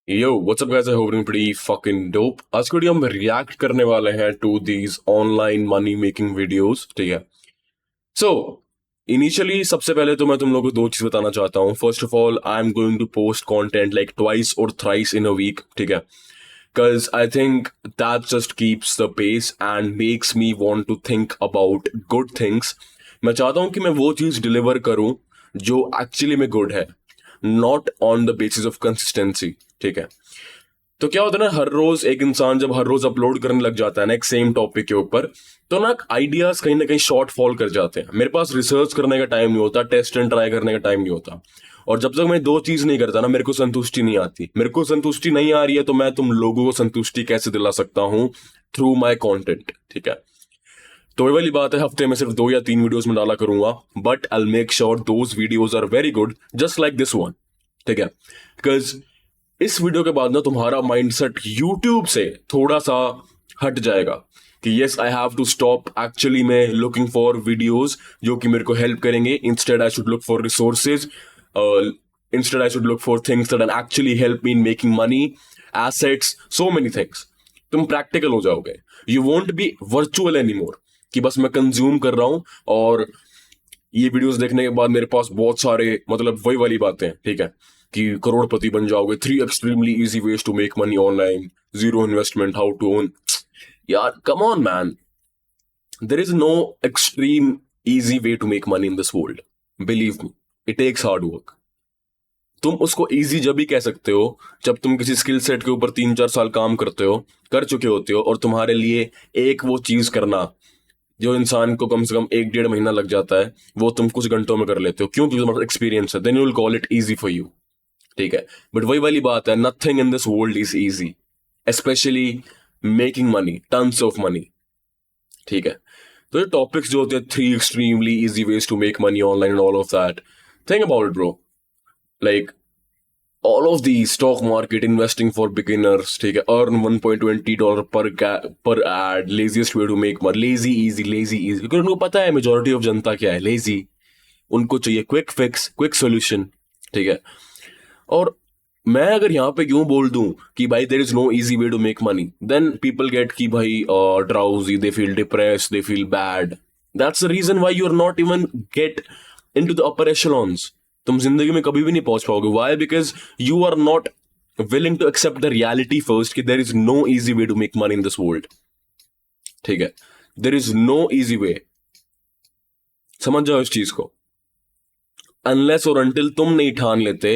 Yo what's up guys, I hope doing pretty fucking dope. आज की video हम react करने वाले हैं to these online money making videos. ठीक है। सो इनिशियली सबसे पहले तो मैं तुम लोगों को दो चीज बताना चाहता हूँ। First of all, I am going to post content like twice और थ्राइस इन अ वीक। ठीक है। Because I think that just keeps the pace and makes me want to think about good things. मैं चाहता हूँ कि मैं वो चीज डिलीवर करूँ जो एक्चुअली में गुड है, not on the basis of consistency. ठीक है। तो क्या होता है ना, हर रोज एक इंसान जब हर रोज अपलोड करने लग जाता है ना एक सेम टॉपिक के ऊपर, तो ना कहीं शॉर्ट फॉल कर जाते हैं। मेरे पास रिसर्च करने का टाइम नहीं होता, टेस्ट एंड ट्राई करने का टाइम नहीं होता। और जब तक मैं दो चीज नहीं करता ना, मेरे को संतुष्टि नहीं आती। मेरे को संतुष्टि नहीं आ रही है तो मैं तुम लोगों को संतुष्टि कैसे दिला सकता हूँ? Through my content. ठीक है। तो ये वाली बात है, हफ्ते में सिर्फ 2 या 3 वीडियोस में डाला करूंगा, but I make sure those videos are very good, just like this one. ठीक है। बिकॉज इस वीडियो के बाद ना तुम्हारा माइंडसेट यूट्यूब से थोड़ा सा हट जाएगा कि yes, I have to stop actually में लुकिंग फॉर वीडियोस जो कि मेरे को हेल्प करेंगे। Instead I should look for resources, instead I should look for things that actually help me in making money, assets, so many things. तुम practical हो जाओगे। You won't be virtual any more कि बस मैं consume कर रहा हूं और ये वीडियोस देखने के बाद मेरे पास बहुत सारे, मतलब वही वाली बातें। ठीक है, कि करोड़पति बन जाओगे, 3 extremely easy ways to make money online, zero investment, how to own. यार come on man, there is no extreme easy way to make money in this world. Believe me, it takes hard work. तुम उसको easy जब भी कह सकते हो जब तुम किसी स्किल सेट के ऊपर 3-4 साल काम करते हो, कर चुके होते हो, और तुम्हारे लिए एक वो चीज करना जो इंसान को कम से कम 1-1.5 महीना लग जाता है, वो तुम कुछ घंटों में कर लेते हो। क्यों? क्योंकि तुम्हारा एक्सपीरियंस है। Then you will call it easy for you. ठीक है। बट वही वाली बात है, nothing in this world is easy, specially making money, tons of money. ठीक है। तो ये टॉपिक्स जो होते हैं, 3 extremely easy ways to make money online and all of that, think about it bro. Like all of the stock market, investing for beginners, ठीक है, earn $1.20 per ad, laziest way to make money, lazy easy, क्योंकि उनको पता है majority of जनता क्या है, lazy. उनको चाहिए क्विक फिक्स, क्विक सोल्यूशन। ठीक है। और मैं अगर यहाँ पे क्यों बोल दूं कि भाई there is no easy way to make money, then people get कि भाई drowsy, they feel depress, they feel bad. That's the reason why you are not even get into the upper echelons. तुम जिंदगी में कभी भी नहीं पहुंच पाओगे। Why? Because you are not willing to accept the reality first कि there is no easy way to make money in this world। ठीक है। there is no easy way। समझ जाओ इस चीज को। अनलेस और अनटिल तुम नहीं ठान लेते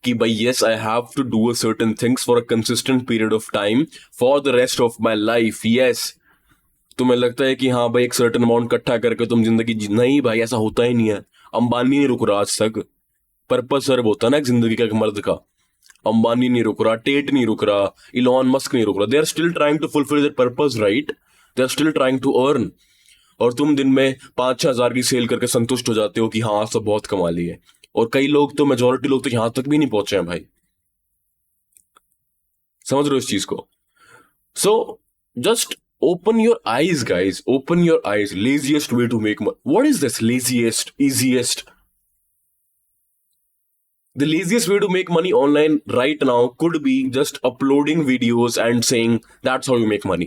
कि भाई yes, I have to do a certain things for a consistent period of time for the rest of my life. Yes, तुम्हें लगता है कि हाँ भाई एक सर्टेन अमाउंट इकट्ठा करके तुम जिंदगी नहीं भाई, ऐसा होता ही नहीं है। अंबानी नहीं रुक रहा आज तक। पर्पस सर्व होता है ना एक जिंदगी का, एक मर्द का। अंबानी नहीं रुक रहा, टेट नहीं रुक रहा, इलॉन मस्क नहीं रुक रहा। They are still trying to fulfil their purpose, right? They are still trying to earn. और तुम दिन में 5-6 हजार की सेल करके संतुष्ट हो जाते हो कि हाँ सब बहुत कमा ली है। और कई लोग तो, मेजोरिटी लोग तो यहां तक भी नहीं पहुंचे हैं भाई। समझ रहे हो इस चीज को? So just open your eyes guys, open your eyes. Laziest way to make money, what is this laziest easiest? The laziest way to make money online right now could be just uploading videos and saying that's how you make money.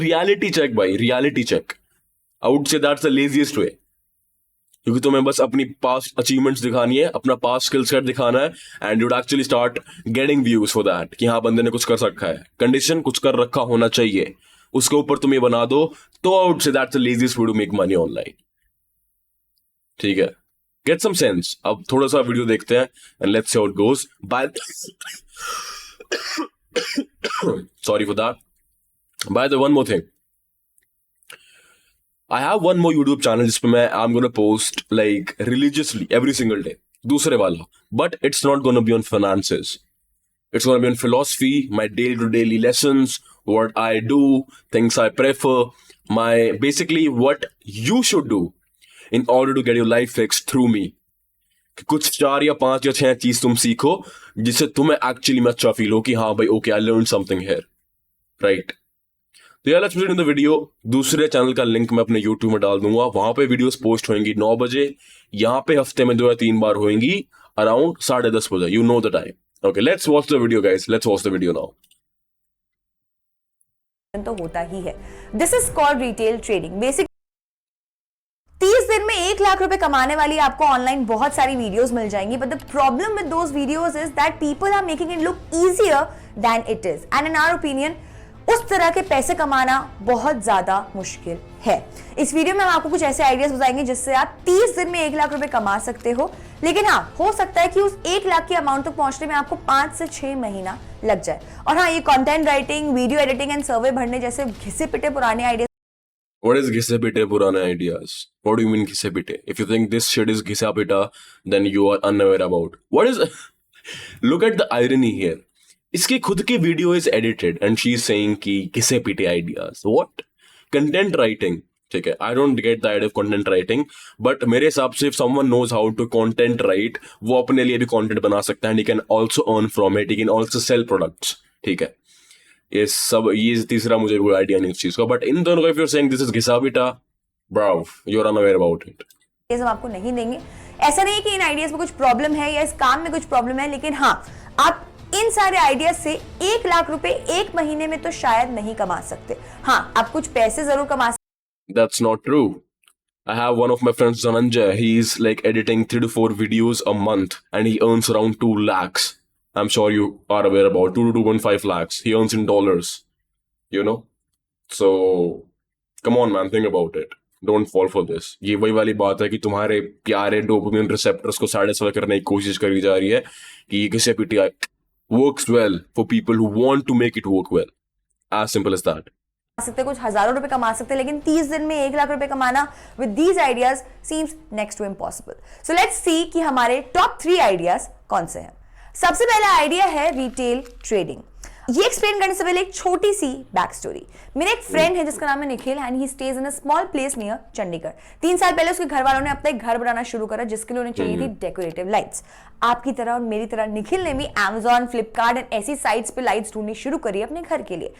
Reality check भाई, reality check. I would say that's the laziest way. क्योंकि तुम्हें बस अपनी past achievements दिखानी है, अपना past skill set दिखाना है, and you'd actually start getting views for that कि हाँ बंदे ने कुछ कर रखा है, कंडीशन कुछ कर रखा होना चाहिए, उसके ऊपर तुम ये बना दो, तो I would say that's the laziest way to make money online. ठीक है। Get some sense. अब थोड़ा सा वीडियो देखते हैं and let's see how it goes. By sorry for that. By the one more thing, I have one more YouTube channel जिसपे मैं I'm gonna post like religiously every single day, दूसरे वाला, but it's not gonna be on finances. It's gonna be on philosophy, my daily to daily lessons, what I do, things I prefer, my basically what you should do in order to get your life fixed through me. कि कुछ 4 या 5 या 6 चीज तुम सीखो जिससे तुम्हें actually में अच्छा फील हो कि हाँ भाई okay, I learn something here, right? तो यार लेट्स इन द वीडियो। दूसरे चैनल का लिंक मैं अपने यूट्यूब में डाल दूंगा, वहां पे वीडियोस पोस्ट होंगी 9 बजे। यहाँ पे हफ्ते में 2 या 3 बार होंगी अराउंड 10:30 बजे, you know the time. Okay, let's watch the video, guys. Let's watch the video now. तो होता ही है. This is called retail trading. Basic 30 दिन में 1 लाख रुपए कमाने वाली आपको ऑनलाइन बहुत सारी वीडियोस मिल जाएंगी, but the problem with those videos is that people are making it look easier than it is, and in our opinion उस तरह के पैसे कमाना बहुत ज्यादा मुश्किल है. इस वीडियो में हम आपको कुछ ऐसे आइडियाज बताएंगे जिससे आप 30 दिन में 1 लाख रुपए कमा सकते हो, लेकिन हाँ, हो सकता है कि उस 1 लाख की अमाउंट तक पहुंचने में आपको 5 से 6 महीना लग जाए. और हाँ, ये content writing, video editing and सर्वे भरने जैसे घिसे पिटे पुराने आइडियाज. What is घिसे पिटे पुराने ideas? What do you mean घिसे पिटे? If you think this shit is घिसा पिटा, then you are unaware about. What is? Look at the irony here. इसकी खुद की video is edited and she is saying कि घिसे पिटे ideas. What? Content writing. ठीक है, I don't get the idea of content writing, but मेरे हिसाब से if someone knows how to content write, वो अपने लिए भी content बना सकता है and he can also earn from it. He can also sell products. ठीक है, ये सब, ये तीसरा मुझे कोई आइडिया नहीं इस चीज का, बट इन दोनों का if you are saying this is घिसा पिटा, bro, you are unaware about it. हम आपको नहीं देंगे. ऐसा नहीं है कि इन आइडियाज में कुछ प्रॉब्लम है या इस काम में कुछ प्रॉब्लम है, लेकिन हाँ, आप इन सारे आइडियाज से 1 लाख रुपए 1 महीने में तो शायद नहीं कमा सकते. हाँ, आप कुछ पैसे जरूर कमा सकते. That's not true. I have one of my friends, Dhananjay. He's like editing 3 to 4 videos a month and he earns around 2 lakhs. I'm sure you are aware about 2 to 2.5 lakhs. He earns in dollars, you know? So, come on, man, think about it. Don't fall for this. ये वही वाली बात है कि तुम्हारे प्यारे dopamine receptors को satisfy करने की कोशिश करी जा रही है कि घिसे पिटे works well for people who want to make it work well. As simple as that. सकते, कुछ हजारों रुपए कमा सकते, लेकिन 30 दिन में 1 लाख रुपए कमाना with these ideas seems next to impossible. So let's see कि हमारे टॉप 3 आइडियाज कौन से हैं. सबसे पहला आइडिया है रिटेल ट्रेडिंग. ये एक्सप्लेन करने से पहले एक छोटी सी बैक स्टोरी. मेरे एक फ्रेंड है जिसका नाम है Nikhil and he stage in a small place near Chandigarh. 3 साल पहले उसके घर वालों ने अपना एक घर बनाना शुरू करा जिसके लिए उन्हें चाहिए थी डेकोरेटिव लाइट्स. आपकी तरह और मेरी तरह निखिल ने भी Amazon, फ्लिपकार्ट एंड ऐसी साइट्स पे लाइट्स ढूंढनी शुरू करी अपने घर के लिए.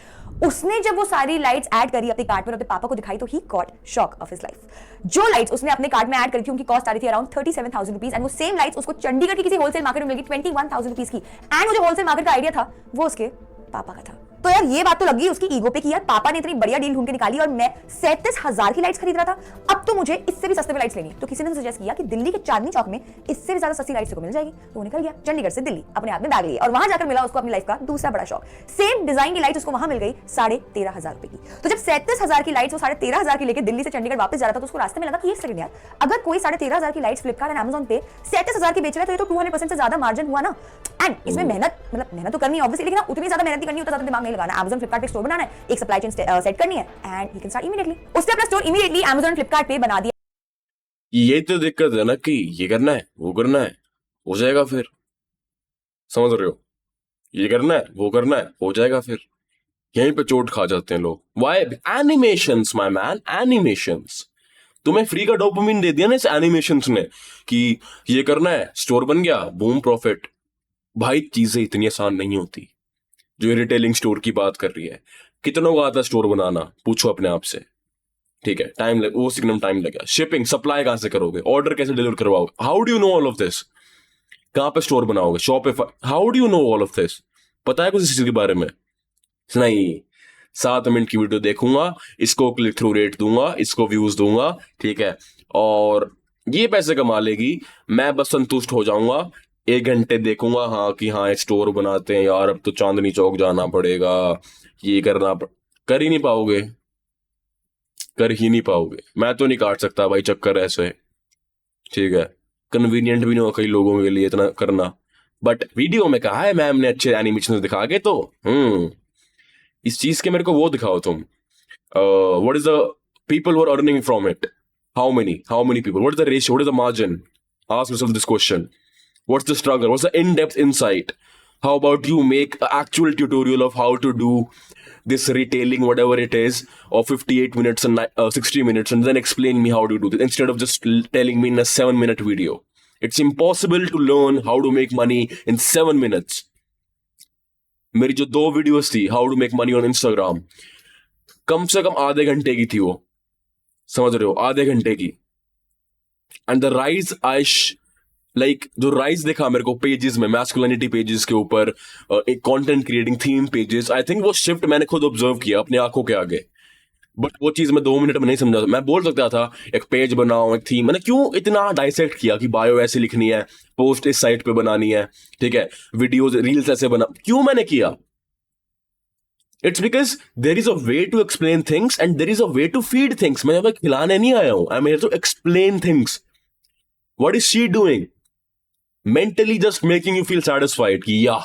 उसने जब वो सारी लाइट्स ऐड करी अपने कार्ट में, अपने पापा को दिखाई, तो he got shock of his life. जो लाइट्स उसने अपने कार्ट में ऐड करी थी उनकी कॉस्ट आ रही थी अराउंड 37,000 रुपीज, एंड वो सेम लाइट्स उसको चंडीगढ़ की किसी होलसेल मार्केट में मिल गई 21,000 रुपीज की. एंड वो जो होलसेल मार्केट का आइडिया था वो उसके पापा का था. तो यार ये बात तो लगी उसकी ईगो पे कि यार पापा ने इतनी बढ़िया डील ढूंढ के निकाली और मैं 37,000 की लाइट्स खरीद रहा था, अब तो मुझे इससे भी सस्ते में लाइट्स लेनी है. तो किसी ने सजेस्ट किया कि दिल्ली के चांदनी चौक में इससे भी ज्यादा सस्ती लाइट्स को मिल जाएगी. तो वो निकल गया चंडीगढ़ से दिल्ली, अपने हाथ में बैग लिया, और वहां जाकर मिला उसको अपनी लाइफ का दूसरा बड़ा शौक. सेम डिजाइन की लाइट उसको वहां मिल गई 13,500 रुपए की. तो जब 37,000 की लाइट्स वो 13,500 की लेकर दिल्ली से चंडीगढ़ वापस जा रहा था, तो उसको रास्ते में लगा कि एक सेकंड यार, अगर कोई 13,500 की लाइट्स फ्लिपकार्ट एंड Amazon पे 37,000 की बेच रहा है, तो ये तो 200% से ज्यादा मार्जिन हुआ ना. एंड इसमें मेहनत तो करनी है ऑब्वियसली, लेकिन उतनी ज्यादा मेहनत करनी होता, ज्यादा दिमाग नहीं लगाना. Amazon, फ्लिपकार्ट पे स्टोर बनाना है, एक सप्लाई चेन सेट करनी है, and he can start immediately. उसने अपना स्टोर इमीडिएटली Amazon, फ्लिपकार्ट पे बना दिया. ये तो दिक्कत है ना कि ये करना है, वो करना है, हो जाएगा फिर. समझ रहे हो? ये करना है, वो करना है, हो जाएगा फिर. यहीं पे चोट खा जाते हैं लोग. Why? Animations, my man, animations. तुम्हें फ्री का डोपामिन दे दिया ना इस एनिमेशंस ने कि ये करना है, स्टोर बन गया, बूम, प्रॉफिट. भाई चीजें इतनी आसान नहीं होती. जो ये रिटेलिंग स्टोर की बात कर रही है, कितनों का आता है स्टोर बनाना, पूछो अपने आप से. ठीक है, टाइम लग, वो सीखने में टाइम लगेगा. शिपिंग, सप्लाई कहां से करोगे, ऑर्डर कैसे डिलीवर करवाओगे, how do you know all of this. कहां पे स्टोर बनाओगे, Shopify, how do you know all of this. पता है कुछ इस चीज के बारे में? नहीं. 7 मिनट की वीडियो देखूंगा, इसको क्लिक थ्रू रेट दूंगा, इसको व्यूज दूंगा, ठीक है, और ये पैसे कमा लेगी, मैं बस संतुष्ट हो जाऊंगा. 1 घंटे देखूंगा, हाँ कि हाँ स्टोर बनाते हैं यार, अब तो चांदनी चौक जाना पड़ेगा, ये कर ही नहीं पाओगे, कर ही नहीं पाओगे. मैं तो नहीं काट सकता भाई चक्कर ऐसे, ठीक है, कन्वीनियंट भी नहीं हो कई लोगों के लिए इतना करना. बट वीडियो में कहा है मैम ने अच्छे एनिमेशन दिखा के, तो इस चीज के मेरे को वो दिखाओ तुम. What is the people who are earning from it, how many people, what is the ratio, what is the margin. Ask yourself this question. What's the struggle? What's the in-depth insight? How about you make an actual tutorial of how to do this retailing, whatever it is, of 58 minutes and 60 minutes, and then explain me how to do this instead of just telling me in a 7-minute video. It's impossible to learn how to make money in 7 minutes. मेरी जो 2 videos थी, how to make money on Instagram, कम से कम आधे घंटे की थी वो. समझ रहे हो? आधे घंटे की. And the rise लाइक जो राइज देखा मेरे को पेजेस में, मैस्कुलिनिटी पेजेस के ऊपर, एक content creating theme pages, I think वो शिफ्ट मैंने खुद ऑब्जर्व किया अपनी आंखों के आगे। बट वो चीज मैं 2 मिनट में नहीं समझा। मैं बोल सकता था एक पेज बनाओ, एक थीम। मैंने क्यों इतना डाइसेक्ट किया कि बायो ऐसे लिखनी है, पोस्ट इस साइट पे बनानी है, ठीक है, वीडियोस रील्स ऐसे बना, क्यों मैंने किया? It's because there is a way to explain things and there is a way to feed things. मैं यहाँ पे खिलाने नहीं आया हूं, I am here to explain things. What is she doing? Mentally just making you feel satisfied कि या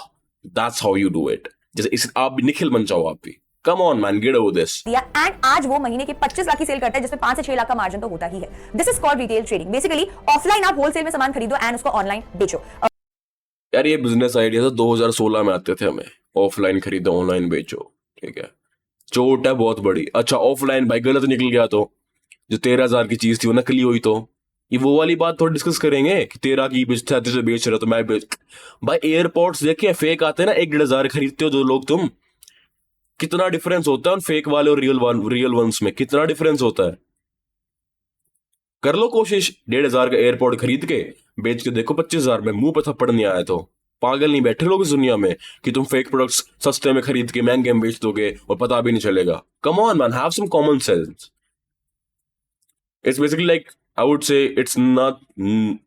that's how you do it. जैसे इस आप भी निखिल बन जाओ, आप भी come on man, get over this. दिया एंड आज वो महीने के 25 लाख की सेल करता है, जिसमें 5 से 6 लाख का मार्जिन तो होता ही है। This is called retail trading. Basically offline आप होलसेल में सामान खरीदो एंड उसको ऑनलाइन बेचो। यार ये बिजनेस आइडिया तो 2016 में आते थे हमें, ऑफलाइन खरीदो ऑनलाइन बेचो, ठीक है, चोट है बहुत बड़ी। अच्छा ऑफलाइन भाई गलत निकल गया तो, जो 13,000 की चीज थी वो नकली हुई तो ये वो वाली बात थोड़ी डिस्कस करेंगे कि 13 की बेचता है, बेच रहे तो मैं बेच। भाई एयरपोर्ट्स देखे फेक आते हैं ना, 1-1.5 खरीदते हो जो लोग तुम, कितना डिफरेंस होता है उन फेक वाले और रियल वंस में, कितना डिफरेंस होता है। कर लो कोशिश, 1.5 का एयरपोर्ट खरीद के बेच के देखो 25,000 में, मुंह पे थप्पड़ नहीं आया तो। पागल नहीं बैठे लोग इस दुनिया में कि तुम फेक प्रोडक्ट्स सस्ते में खरीद के महंगे में बेच दोगे और पता भी नहीं चलेगा। Come on man, have some common sense. It's basically like I would say it's not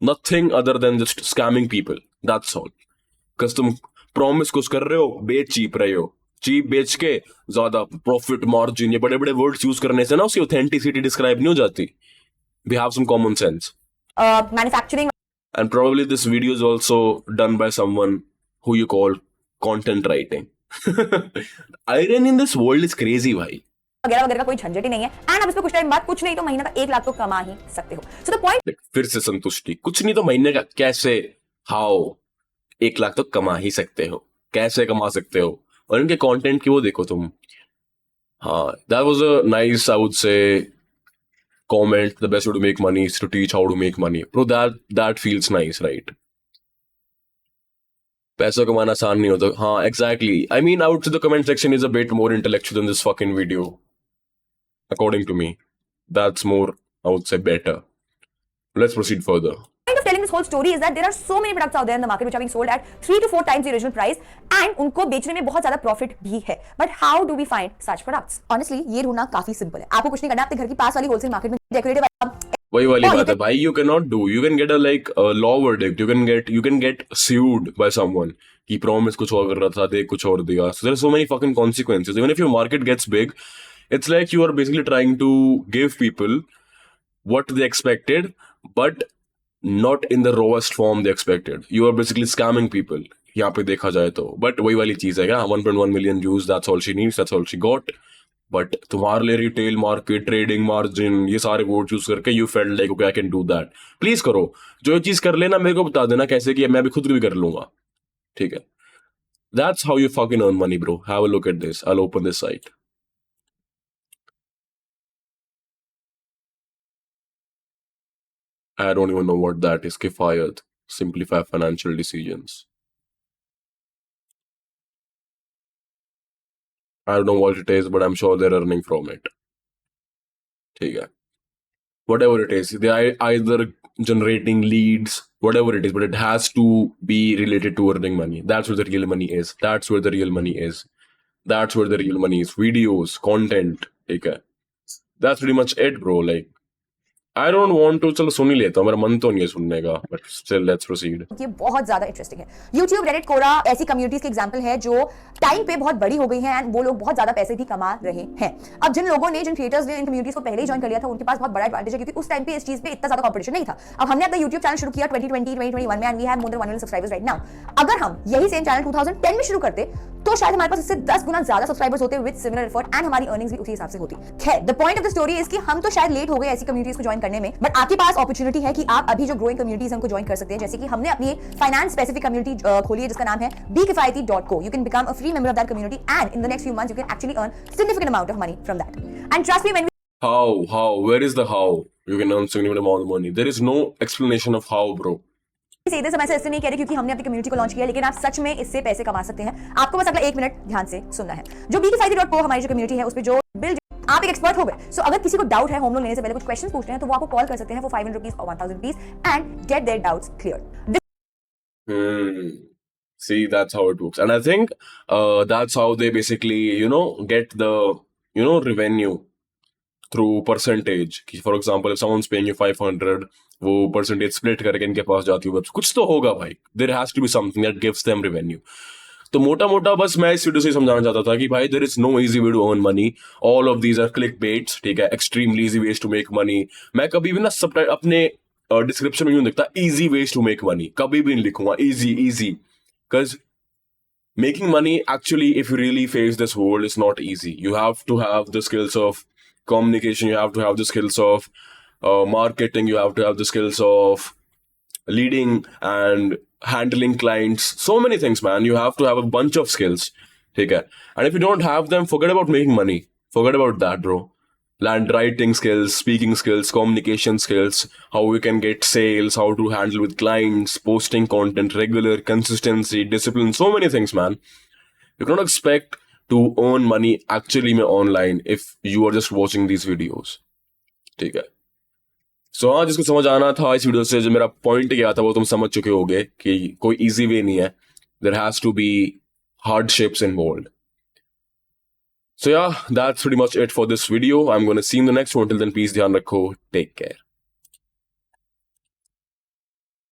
nothing other than just scamming people, that's all. Because तुम प्रॉमिस कुछ कर रहे हो, बेच चीप रहे हो, चीप बेच के ज्यादा प्रॉफिट मार्जिन, ये बड़े बड़े वर्ड्स यूज करने से ना उसकी ऑथेंटिसिटी डिस्क्राइब नहीं हो जाती। We have some common sense. Manufacturing And probably this video is also done by someone who you call content writing. Irony in this world is crazy, भाई। वगैरह वगैरह का कोई झंझट ही नहीं है एंड आप इस पे कुछ टाइम बाद कुछ नहीं तो महीने का 1 लाख तो कमा ही सकते हो। सो द पॉइंट, फिर से संतुष्टि, कुछ नहीं तो महीने का कैसे, हाउ 1 लाख तो कमा ही सकते हो, कैसे कमा सकते हो। और इनके कंटेंट की वो देखो तुम। हाँ, that was a nice, I would say, comment. The best way to make money is to teach how to make money. Bro, that feels nice, right? पैसा कमाना आसान नहीं होता। हाँ, exactly. I mean, I would say the comment section is a bit more intellectual than this fucking video. According to me. That's more, I would say, better. Let's proceed further. point of telling this whole story is that there are so many products out there in the market which are being sold at 3 to 4 times the original price and उनको बेचने में बहुत ज्यादा profit भी है। But how do we find such products? Honestly, ये ढूंढना काफी सिंपल है। आपको कुछ नहीं करना, अपने घर की पास वाली होलसेल मार्केट में डेकोरेटिव वही वाली बात है भाई, you cannot do, you can get a like a law verdict, you can get sued by someone कि promise कुछ और कर रहा था, देख कुछ और दिया। So there are so many fucking consequences. Even if your market gets big, it's like you are basically trying to give people what they expected, but not in the rawest form they expected. You are basically scamming people. यहाँ पे देखा जाए तो, but वही वाली चीज है क्या, 1.1 million views, that's all she needs, that's all she got. But तुम्हारे लिए रिटेल मार्केट, ट्रेडिंग मार्जिन, ये सारे वर्ड यूज करके you felt like okay I can do that. Please करो, जो ये चीज कर लेना मेरे को बता देना कैसे कि मैं भी खुद भी कर लूंगा, ठीक है। That's how you fucking earn money bro. Have a look at this, I will open this site. I don't even know what that is. Kifayat, simplify financial decisions. I don't know what it is, but I'm sure they're earning from it. ठीक है, whatever it is, they are either generating leads, whatever it is, but it has to be related to earning money. That's where the real money is. That's where the real money is. That's where the real money is. Videos, content, ठीक है। That's pretty much it, bro. Like, I don't want to, चलो सुन ही लेता हूँ, मेरा मन तो नहीं है सुनने का, but still let's proceed. ये बहुत ज्यादा इंटरेस्टिंग है। YouTube, Reddit, Quora ऐसी कम्युनिटीज के एग्जांपल है जो टाइम पे बहुत बड़ी हो गई हैं एंड वो लोग बहुत ज्यादा पैसे भी कमा रहे हैं। अब जिन लोगों ने, जिन क्रिएटर्स ने इन कम्युनिटीज को पहले ही ज्वाइन कर लिया था, उनके पास बहुत बड़ा एडवांटेज है क्योंकि उस टाइम पे इस चीज पे इतना ज्यादा कंपटीशन नहीं था। अब हमने अपना YouTube चैनल शुरू किया 2020-2021 में and we have more than 1 million subscribers right now. अगर हम यही सेम चैनल 2010 में शुरू करते तो शायद हमारे पास इससे 10 गुना ज्यादा सब्सक्राइबर्स होते विद सिमिलर एफर्ट एंड हमारी अर्निंग्स भी उसी हिसाब से होती। खैर, the point of the story is कि हम तो शायद लेट हो गए ऐसी कम्युनिटीज को ज्वाइन करने में, बट आपके पास अपॉर्चुनिटी है कि आप अभी जो ग्रोइंग कम्युनिटीज उनको ज्वाइन कर सकते हैं। जैसे कि हमने अपनी फाइनेंस स्पेसिफिक कम्युनिटी खोली है जिसका नाम है bekifaiti.co. You can become a free member of that community and in the next few months you can actually earn significant amount of money from that. And trust me when we How? Where is the how? You can earn significant amount of money. There is no explanation of how, bro. सीधे समय से इससे नहीं कह रहे क्योंकि हमने अपनी कम्युनिटी को लॉन्च किया, लेकिन आप सच में इससे पैसे कमा सकते हैं। आपको बस अगला 1 मिनट ध्यान से सुनना है। जो bekifaiti.co हमारी जो कम्युनिटी है उस पे जो बिल आप एक एक्सपर्ट हो गए. सो अगर किसी को डाउट है होम लोन लेने से पहले कुछ क्वेश्चन पूछने हैं तो वो आपको कॉल कर सकते हैं फॉर 500 रुपीज और 1000 rupees and get their doubts clear. See, that's how it works. And I think that's how they basically, get the, revenue through percentage. कि for example, if someone's paying you 500, वो percentage split करके इनके पास जाती है कुछ तो होगा भाई. There has to be something that gives them revenue. तो मोटा मोटा बस मैं इस वीडियो से समझाना चाहता था कि भाई there is no easy way to earn money. All of these are click baits, ठीक है, extremely easy ways to make money. मैं कभी भी ना सब अपने डिस्क्रिप्शन में यूं लिखता easy ways to make money, कभी भी नहीं लिखूंगा easy easy, because making money actually, if you really face this world, is not easy. You have to have the skills of communication, you have to have the skills of marketing, you have to have the skills of leading and handling clients, so many things, man. You have to have a bunch of skills, okay? And if you don't have them, forget about making money, forget about that, bro. Land writing skills, speaking skills, communication skills, how we can get sales, how to handle with clients, posting content, regular consistency, discipline, so many things, man. You cannot expect to earn money actually online if you are just watching these videos, ठीक है? सो हाँ, जिसको समझ आना था इस video से, जो मेरा पॉइंट क्या था वो तुम समझ चुके होगे कि कोई इजी वे नहीं है. There has to be hardships involved. So yeah, that's pretty much it for this video. I'm going to see you in the next one. Till then, peace, ध्यान रखो, take care.